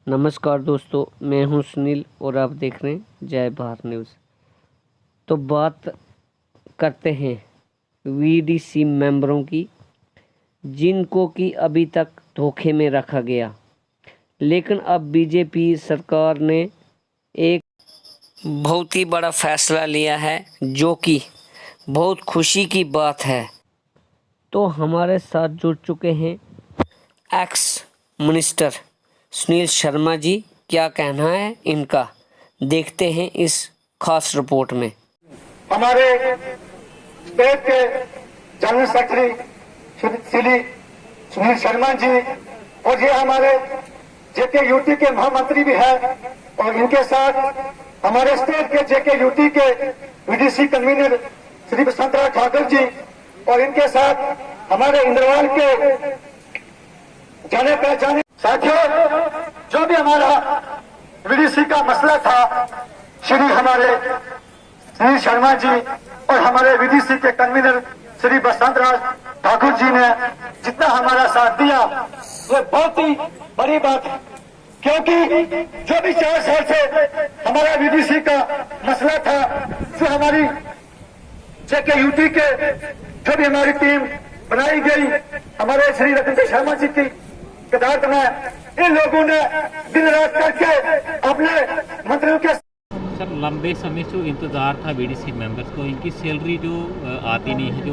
नमस्कार दोस्तों, मैं हूं सुनील और आप देख रहे हैं जय भारत न्यूज़। तो बात करते हैं वीडीसी मेंबरों की, जिनको कि अभी तक धोखे में रखा गया, लेकिन अब बीजेपी सरकार ने एक बहुत ही बड़ा फैसला लिया है, जो कि बहुत खुशी की बात है। तो हमारे साथ जुड़ चुके हैं एक्स मिनिस्टर सुनील शर्मा जी। क्या कहना है इनका, देखते हैं इस खास रिपोर्ट में। हमारे स्टेट के जनरल सेक्रेटरी श्री सुनील शर्मा जी और ये हमारे जेके यूटी के महामंत्री भी है, और इनके साथ हमारे स्टेट के जेके यूटी के वीडीसी कन्वीनर श्री बसंतराव ठाकुर जी, और इनके साथ हमारे इंद्रवाल के जाने पहचाने साथियों, जो भी हमारा वीडीसी का मसला था, श्री हमारे सुनील शर्मा जी और हमारे वीडीसी के कन्वीनर श्री बसंतराव ठाकुर जी ने जितना हमारा साथ दिया, ये बहुत ही बड़ी बात है, क्योंकि जो भी 4 साल से हमारा वीडीसी का मसला था, जो हमारी जेके यूटी के जो भी हमारी टीम बनाई गई, हमारे श्री रतन शर्मा जी की कदारत में इन लोगों ने दिन रात करके अपने मंत्रियों के सर लंबे समय से इंतज़ार था बीडीसी मेंबर्स को, इनकी सैलरी जो आती नहीं है,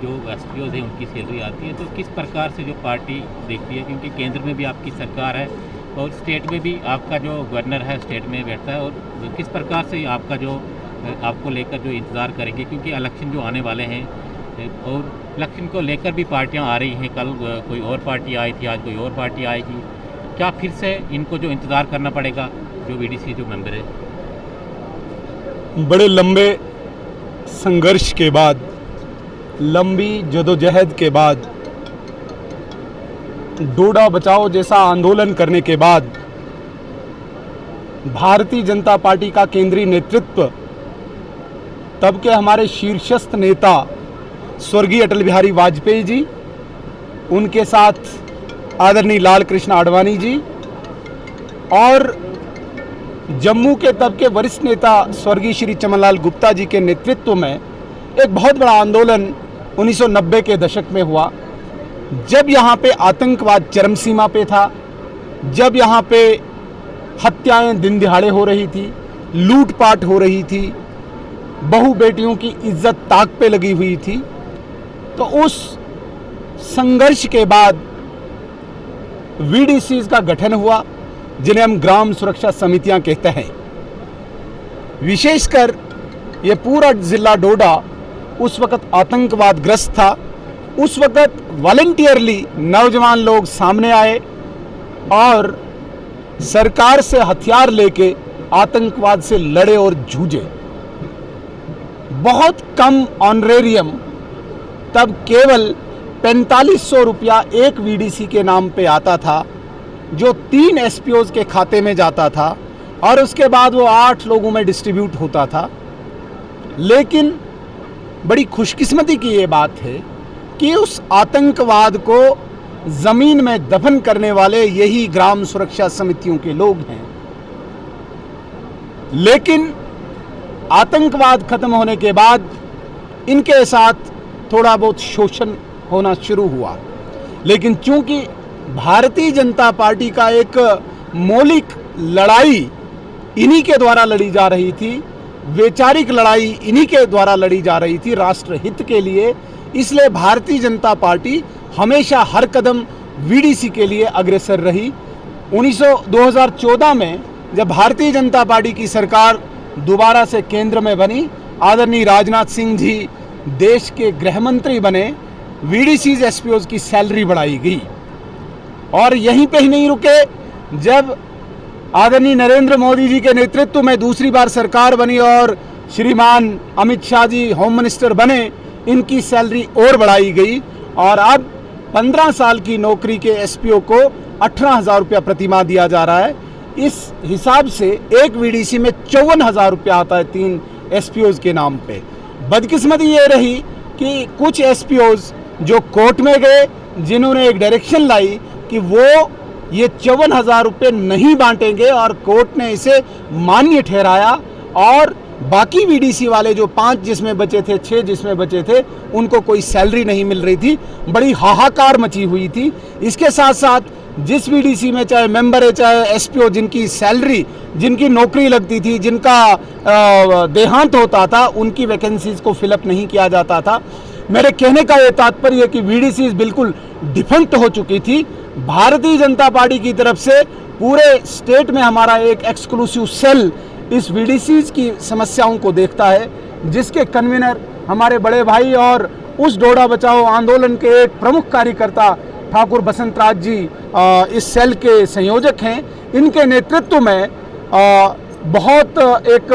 जो एसपीओज हैं उनकी सैलरी आती है, तो किस प्रकार से जो पार्टी देखती है, क्योंकि केंद्र में भी आपकी सरकार है और स्टेट में भी आपका जो गवर्नर है स्टेट में बैठता है, और किस प्रकार से आपका जो आपको लेकर जो इंतज़ार करेंगे, क्योंकि इलेक्शन जो आने वाले हैं और इलेक्शन को लेकर भी पार्टियां आ रही हैं, कल कोई और पार्टी आई थी, आज कोई और पार्टी आएगी, क्या फिर से इनको जो इंतज़ार करना पड़ेगा जो बीडीसी जो मेंबर है? बड़े लंबे संघर्ष के बाद, लंबी जदोजहद के बाद, डोडा बचाओ जैसा आंदोलन करने के बाद भारतीय जनता पार्टी का केंद्रीय नेतृत्व, तब के हमारे शीर्षस्थ नेता स्वर्गीय अटल बिहारी वाजपेयी जी, उनके साथ आदरणीय लाल कृष्ण आडवाणी जी, और जम्मू के तब के वरिष्ठ नेता स्वर्गीय श्री चमनलाल गुप्ता जी के नेतृत्व में एक बहुत बड़ा आंदोलन 1990 के दशक में हुआ, जब यहाँ पे आतंकवाद चरम सीमा पे था, जब यहाँ पे हत्याएं दिन दिहाड़े हो रही थी, लूटपाट हो रही थी, बहू बेटियों की इज्जत ताक पे लगी हुई थी। तो उस संघर्ष के बाद वीडीसीज का गठन हुआ, जिन्हें हम ग्राम सुरक्षा समितियां कहते हैं। विशेषकर ये पूरा जिला डोडा उस वक्त आतंकवाद ग्रस्त था। उस वक्त वॉलंटियरली नौजवान लोग सामने आए और सरकार से हथियार लेके आतंकवाद से लड़े और जूझे। बहुत कम ऑनरेरियम, तब केवल 4500 रुपया एक वीडीसी के नाम पे आता था, जो 3 एसपीओज के खाते में जाता था, और उसके बाद वो 8 लोगों में डिस्ट्रीब्यूट होता था। लेकिन बड़ी खुशकिस्मती की ये बात है कि उस आतंकवाद को जमीन में दफन करने वाले यही ग्राम सुरक्षा समितियों के लोग हैं। लेकिन आतंकवाद खत्म होने के बाद इनके साथ थोड़ा बहुत शोषण होना शुरू हुआ, लेकिन चूंकि भारतीय जनता पार्टी का एक मौलिक लड़ाई इन्हीं के द्वारा लड़ी जा रही थी, वैचारिक लड़ाई इन्हीं के द्वारा लड़ी जा रही थी राष्ट्रहित के लिए, इसलिए भारतीय जनता पार्टी हमेशा हर कदम वीडीसी के लिए अग्रसर रही। 2014 में जब भारतीय जनता पार्टी की सरकार दोबारा से केंद्र में बनी, आदरणीय राजनाथ सिंह जी देश के गृह मंत्री बने, वीडीसीज एसपीओज की सैलरी बढ़ाई गई। और यहीं पे ही नहीं रुके, जब आदरणीय नरेंद्र मोदी जी के नेतृत्व में दूसरी बार सरकार बनी और श्रीमान अमित शाह जी होम मिनिस्टर बने, इनकी सैलरी और बढ़ाई गई, और अब 15 साल की नौकरी के एसपीओ को 18,000 रुपया प्रतिमाह दिया जा रहा है। इस हिसाब से एक वीडीसी में 54,000 रुपया आता है 3 एसपीओज के नाम पे। बदकिस्मती ये रही कि कुछ एसपीओज जो कोर्ट में गए, जिन्होंने एक डायरेक्शन लाई कि वो ये 54,000 रुपये नहीं बांटेंगे और कोर्ट ने इसे मान्य ठहराया और बाकी वीडीसी वाले जो 5 जिसमें बचे थे, 6 जिसमें बचे थे, उनको कोई सैलरी नहीं मिल रही थी। बड़ी हाहाकार मची हुई थी। इसके साथ साथ जिस वीडीसी में चाहे मेंबर है चाहे एसपीओ, जिनकी सैलरी, जिनकी नौकरी लगती थी, जिनका देहांत होता था, उनकी वैकेंसीज को फिलअप नहीं किया जाता था। मेरे कहने का ये तात्पर्य है कि वीडीसी बिल्कुल डिफंक्ट हो चुकी थी। भारतीय जनता पार्टी की तरफ से पूरे स्टेट में हमारा एक एक्सक्लूसिव सेल इस वीडीसीज की समस्याओं को देखता है, जिसके कन्वीनर हमारे बड़े भाई और उस डोडा बचाओ आंदोलन के एक प्रमुख कार्यकर्ता ठाकुर बसंत राज जी इस सेल के संयोजक हैं। इनके नेतृत्व में बहुत एक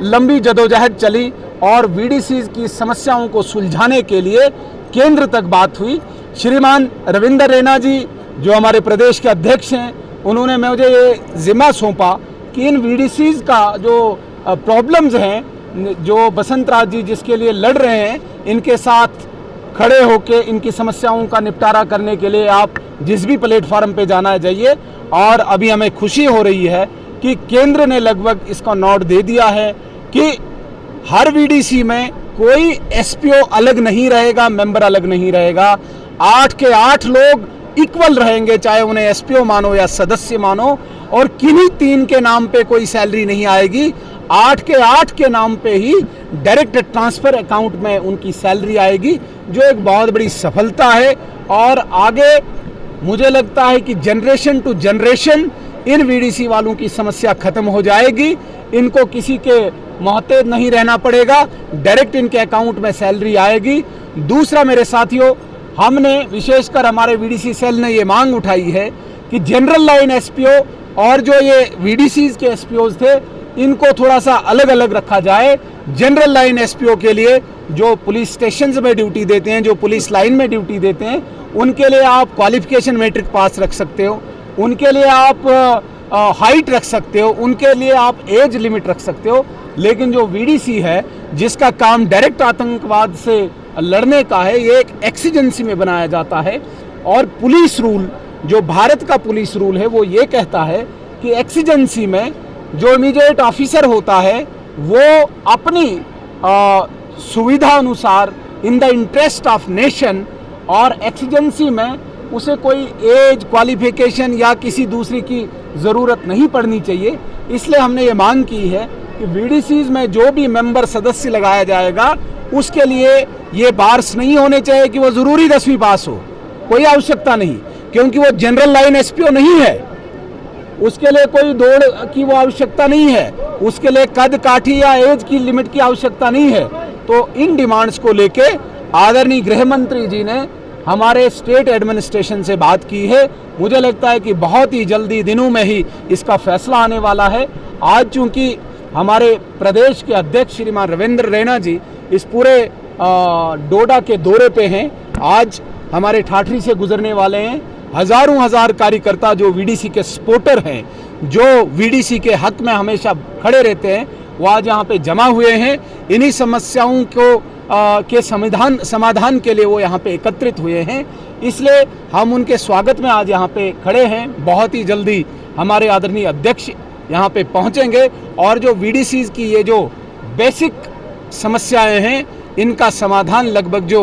लंबी जदोजहद चली और वीडीसी की समस्याओं को सुलझाने के लिए केंद्र तक बात हुई। श्रीमान रविंदर रैना जी जो हमारे प्रदेश के अध्यक्ष हैं, उन्होंने मुझे ये जिम्मा सौंपा कि इन वीडीसीज का जो प्रॉब्लम्स हैं, जो बसंत राज जी जिसके लिए लड़ रहे हैं, इनके साथ खड़े होकर इनकी समस्याओं का निपटारा करने के लिए आप जिस भी प्लेटफार्म पे जाना है जाइए। और अभी हमें खुशी हो रही है कि केंद्र ने लगभग इसका नोट दे दिया है कि हर वीडीसी में कोई एसपीओ अलग नहीं रहेगा, मेंबर अलग नहीं रहेगा। 8 के 8 लोग इक्वल रहेंगे, चाहे उन्हें एसपीओ मानो या सदस्य मानो, और किन्हीं 3 के नाम पे कोई सैलरी नहीं आएगी। 8 के 8 के नाम पे ही डायरेक्ट ट्रांसफर अकाउंट में उनकी सैलरी आएगी, जो एक बहुत बड़ी सफलता है। और आगे मुझे लगता है कि जनरेशन टू जनरेशन इन वीडीसी वालों की समस्या खत्म हो जाएगी। इनको किसी के मोहताज नहीं रहना पड़ेगा, डायरेक्ट इनके अकाउंट में सैलरी आएगी। दूसरा मेरे साथियों, हमने विशेषकर हमारे वीडीसी सेल ने ये मांग उठाई है कि जनरल लाइन एसपीओ और जो ये वीडीसीज के एसपीओज थे, इनको थोड़ा सा अलग अलग रखा जाए। जनरल लाइन एसपीओ के लिए जो पुलिस स्टेशन में ड्यूटी देते हैं, जो पुलिस लाइन में ड्यूटी देते हैं, उनके लिए आप क्वालिफिकेशन मैट्रिक पास रख सकते हो, उनके लिए आप हाइट रख सकते हो, उनके लिए आप एज लिमिट रख सकते हो। लेकिन जो वीडीसी है, जिसका काम डायरेक्ट आतंकवाद से लड़ने का है, ये एक एक्सीजेंसी में बनाया जाता है। और पुलिस रूल, जो भारत का पुलिस रूल है, वो ये कहता है कि एक्सीजेंसी में जो इमीडिएट ऑफिसर होता है, वो अपनी सुविधा अनुसार in the interest of nation, और एक्सीजेंसी में उसे कोई एज, क्वालिफिकेशन या किसी दूसरी की ज़रूरत नहीं पड़नी चाहिए। इसलिए हमने ये मांग की है कि वीडीसीज में जो भी मेंबर सदस्य लगाया जाएगा, उसके लिए ये बार्स नहीं होने चाहिए कि वो ज़रूरी 10वीं पास हो, कोई आवश्यकता नहीं, क्योंकि वो जनरल लाइन एसपीओ नहीं है। उसके लिए कोई दौड़ की वो आवश्यकता नहीं है, उसके लिए कद काठी या एज की लिमिट की आवश्यकता नहीं है। तो इन डिमांड्स को लेके आदरणीय गृह मंत्री जी ने हमारे स्टेट एडमिनिस्ट्रेशन से बात की है। मुझे लगता है कि बहुत ही जल्दी दिनों में ही इसका फैसला आने वाला है। आज चूंकि हमारे प्रदेश के अध्यक्ष श्रीमान रविंदर रैना जी इस पूरे डोडा के दौरे पे हैं, आज हमारे ठाठरी से गुजरने वाले हैं। हजारों हजार कार्यकर्ता जो वीडीसी के सपोर्टर हैं, जो वीडीसी के हक में हमेशा खड़े रहते हैं, वो आज यहाँ पे जमा हुए हैं। इन्हीं समस्याओं को के समाधान के लिए वो यहाँ पे एकत्रित हुए हैं। इसलिए हम उनके स्वागत में आज यहाँ पे खड़े हैं। बहुत ही जल्दी हमारे आदरणीय अध्यक्ष यहाँ पे पहुँचेंगे और जो वीडीसीज की ये जो बेसिक समस्याएं हैं, इनका समाधान लगभग जो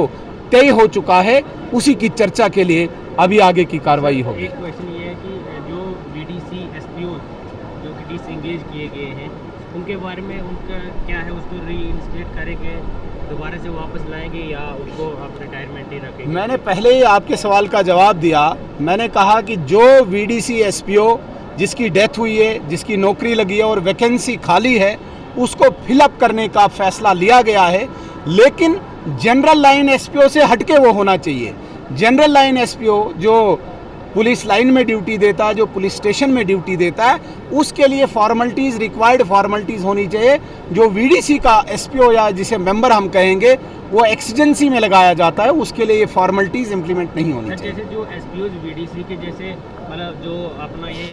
तय हो चुका है, उसी की चर्चा के लिए अभी आगे की कार्रवाई होगी। एक क्वेश्चन ये है कि जो वीडीसी एसपीओ जो कि डिसएंगेज किए गए हैं, उनके बारे में उनका क्या है, उसको रीइंस्टेट करेंगे, दोबारा से वापस लाएंगे या उसको आप रिटायरमेंट ही रखेंगे? मैंने पहले ही आपके सवाल का जवाब दिया। मैंने कहा कि जो वीडीसी एसपीओ जिसकी डेथ हुई है, जिसकी नौकरी लगी है और वैकेंसी खाली है, उसको फिलअप करने का फैसला लिया गया है। लेकिन जनरल लाइन एसपीओ से हटके वो होना चाहिए। जनरल लाइन एसपीओ जो पुलिस लाइन में ड्यूटी देता है, जो पुलिस स्टेशन में ड्यूटी देता है, उसके लिए फॉर्मेलिटीज़, रिक्वायर्ड फॉर्मेलिटीज़ होनी चाहिए। जो वीडीसी का एसपीओ या जिसे मेंबर हम कहेंगे, वो एक्सीजेंसी में लगाया जाता है, उसके लिए ये फॉर्मेलिटीज़ इंप्लीमेंट नहीं होनी चाहिए। जैसे जो एसपीओ वीडीसी के जैसे मतलब जो अपना ये